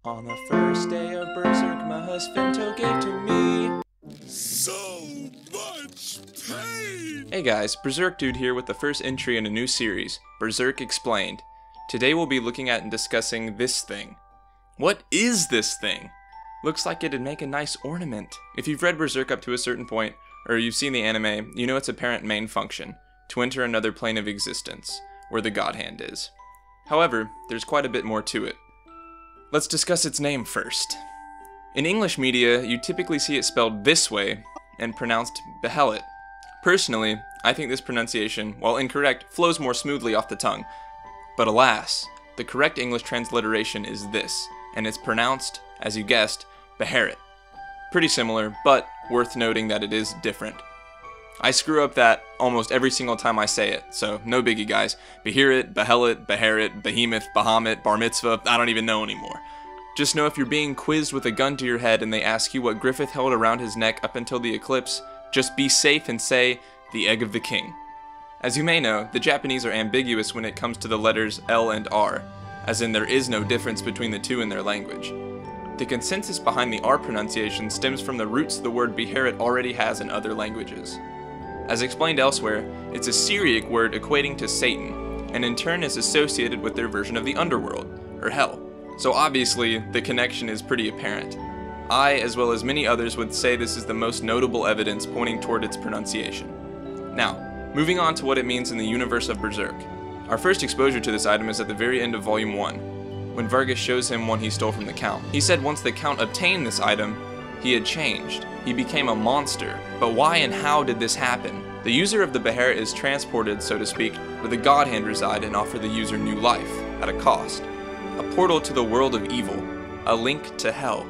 On the first day of Berserk, my husband gave to me so much pain! Hey guys, Berserk Dude here with the first entry in a new series, Berserk Explained. Today we'll be looking at and discussing this thing. What is this thing? Looks like it'd make a nice ornament. If you've read Berserk up to a certain point, or you've seen the anime, you know its apparent main function, to enter another plane of existence, where the God Hand is. However, there's quite a bit more to it. Let's discuss its name first. In English media, you typically see it spelled this way and pronounced Beherit. Personally, I think this pronunciation, while incorrect, flows more smoothly off the tongue. But alas, the correct English transliteration is this, and it's pronounced, as you guessed, Beherit. Pretty similar, but worth noting that it is different. I screw up that almost every single time I say it, so no biggie guys. Beherit, Behelit, Beherit, Behemoth, Bahamut, Bar Mitzvah, I don't even know anymore. Just know if you're being quizzed with a gun to your head and they ask you what Griffith held around his neck up until the eclipse, just be safe and say, the Egg of the King. As you may know, the Japanese are ambiguous when it comes to the letters L and R, as in there is no difference between the two in their language. The consensus behind the R pronunciation stems from the roots the word Beherit already has in other languages. As explained elsewhere, it's a Syriac word equating to Satan, and in turn is associated with their version of the underworld, or hell. So obviously, the connection is pretty apparent. I, as well as many others, would say this is the most notable evidence pointing toward its pronunciation. Now, moving on to what it means in the universe of Berserk. Our first exposure to this item is at the very end of Volume 1, when Vargas shows him one he stole from the Count. He said once the Count obtained this item, he had changed. He became a monster. But why and how did this happen? The user of the Beherit is transported, so to speak, where the God Hand reside and offer the user new life, at a cost. A portal to the world of evil. A link to hell.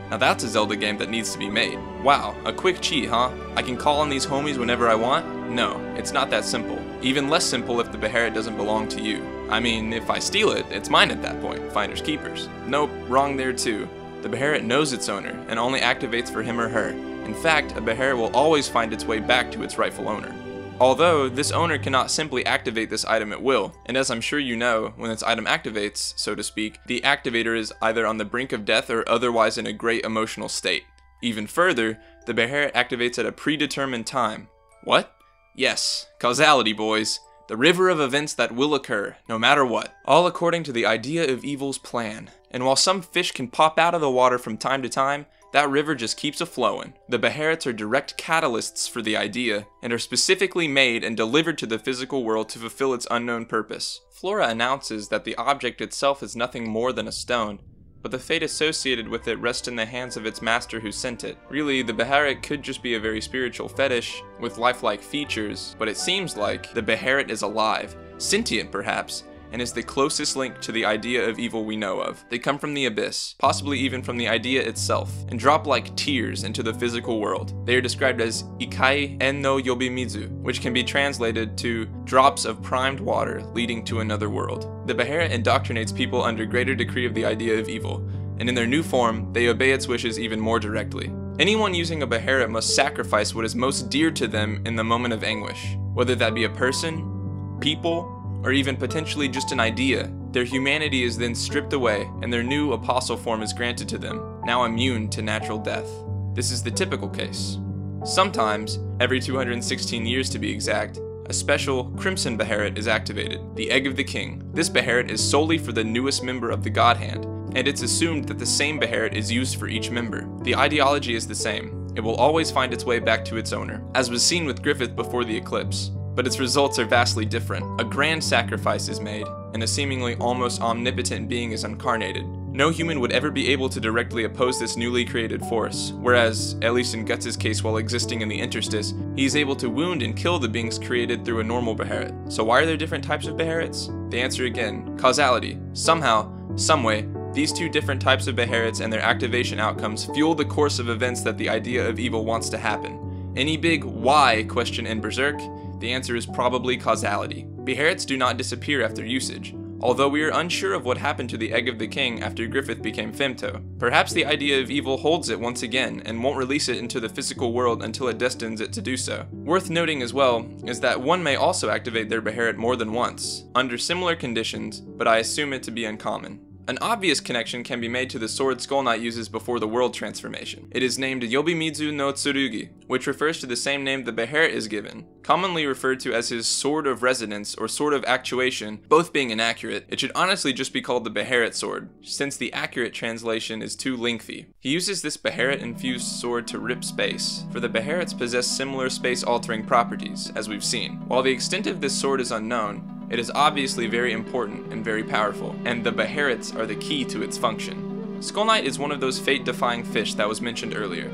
Now that's a Zelda game that needs to be made. Wow, a quick cheat, huh? I can call on these homies whenever I want? No, it's not that simple. Even less simple if the Beherit doesn't belong to you. I mean, if I steal it, it's mine at that point, finders keepers. Nope, wrong there too. The Beherit knows its owner, and only activates for him or her. In fact, a Beherit will always find its way back to its rightful owner. Although, this owner cannot simply activate this item at will, and as I'm sure you know, when this item activates, so to speak, the activator is either on the brink of death or otherwise in a great emotional state. Even further, the Beherit activates at a predetermined time. What? Yes, causality, boys. The river of events that will occur, no matter what. All according to the idea of evil's plan. And while some fish can pop out of the water from time to time, that river just keeps a-flowing. The Beherits are direct catalysts for the idea, and are specifically made and delivered to the physical world to fulfill its unknown purpose. Flora announces that the object itself is nothing more than a stone, but the fate associated with it rests in the hands of its master who sent it. Really, the Beherit could just be a very spiritual fetish, with lifelike features, but it seems like the Beherit is alive, sentient perhaps, and is the closest link to the idea of evil we know of. They come from the abyss, possibly even from the idea itself, and drop like tears into the physical world. They are described as Ikai en no Yobimizu, which can be translated to drops of primed water leading to another world. The Beherit indoctrinates people under greater degree of the idea of evil, and in their new form, they obey its wishes even more directly. Anyone using a Beherit must sacrifice what is most dear to them in the moment of anguish, whether that be a person, people, or even potentially just an idea. Their humanity is then stripped away, and their new apostle form is granted to them, now immune to natural death. This is the typical case. Sometimes, every 216 years to be exact, a special Crimson Beherit is activated, the Egg of the King. This Beherit is solely for the newest member of the God Hand, and it's assumed that the same Beherit is used for each member. The ideology is the same. It will always find its way back to its owner, as was seen with Griffith before the eclipse. But its results are vastly different. A grand sacrifice is made, and a seemingly almost omnipotent being is incarnated. No human would ever be able to directly oppose this newly created force, whereas, at least in Guts' case while existing in the interstice, he is able to wound and kill the beings created through a normal Beherit. So why are there different types of Beherits? The answer again, causality. Somehow, someway, these two different types of Beherits and their activation outcomes fuel the course of events that the idea of evil wants to happen. Any big why question in Berserk? The answer is probably causality. Beherits do not disappear after usage, although we are unsure of what happened to the Egg of the King after Griffith became Femto. Perhaps the idea of evil holds it once again and won't release it into the physical world until it destines it to do so. Worth noting as well is that one may also activate their Beherit more than once, under similar conditions, but I assume it to be uncommon. An obvious connection can be made to the sword Skull Knight uses before the world transformation. It is named Yobimizu no Tsurugi, which refers to the same name the Beherit is given, commonly referred to as his sword of resonance or sword of actuation, both being inaccurate. It should honestly just be called the Beherit sword, since the accurate translation is too lengthy. He uses this Beherit-infused sword to rip space, for the Beherits possess similar space-altering properties, as we've seen. While the extent of this sword is unknown, it is obviously very important and very powerful, and the Beherits are the key to its function. Skull Knight is one of those fate-defying fish that was mentioned earlier.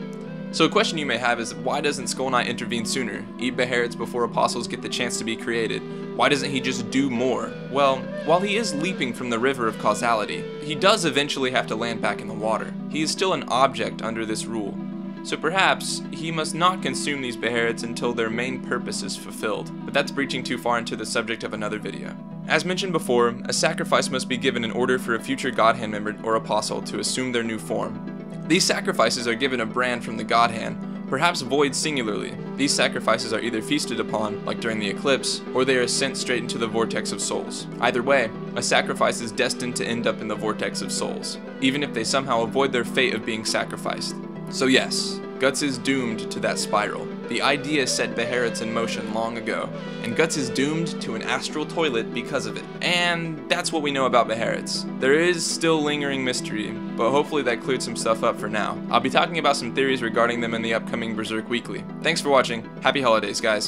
So a question you may have is, why doesn't Skull Knight intervene sooner, eat Beherits before apostles get the chance to be created? Why doesn't he just do more? Well, while he is leaping from the river of causality, he does eventually have to land back in the water. He is still an object under this rule. So perhaps he must not consume these Beherits until their main purpose is fulfilled, but that's breaching too far into the subject of another video. As mentioned before, a sacrifice must be given in order for a future God Hand member or apostle to assume their new form. These sacrifices are given a brand from the God Hand, perhaps void singularly. These sacrifices are either feasted upon, like during the eclipse, or they are sent straight into the vortex of souls. Either way, a sacrifice is destined to end up in the vortex of souls, even if they somehow avoid their fate of being sacrificed. So yes, Guts is doomed to that spiral. The idea set Beherits in motion long ago, and Guts is doomed to an astral toilet because of it. And that's what we know about Beherits. There is still lingering mystery, but hopefully that cleared some stuff up for now. I'll be talking about some theories regarding them in the upcoming Berserk Weekly. Thanks for watching. Happy holidays, guys.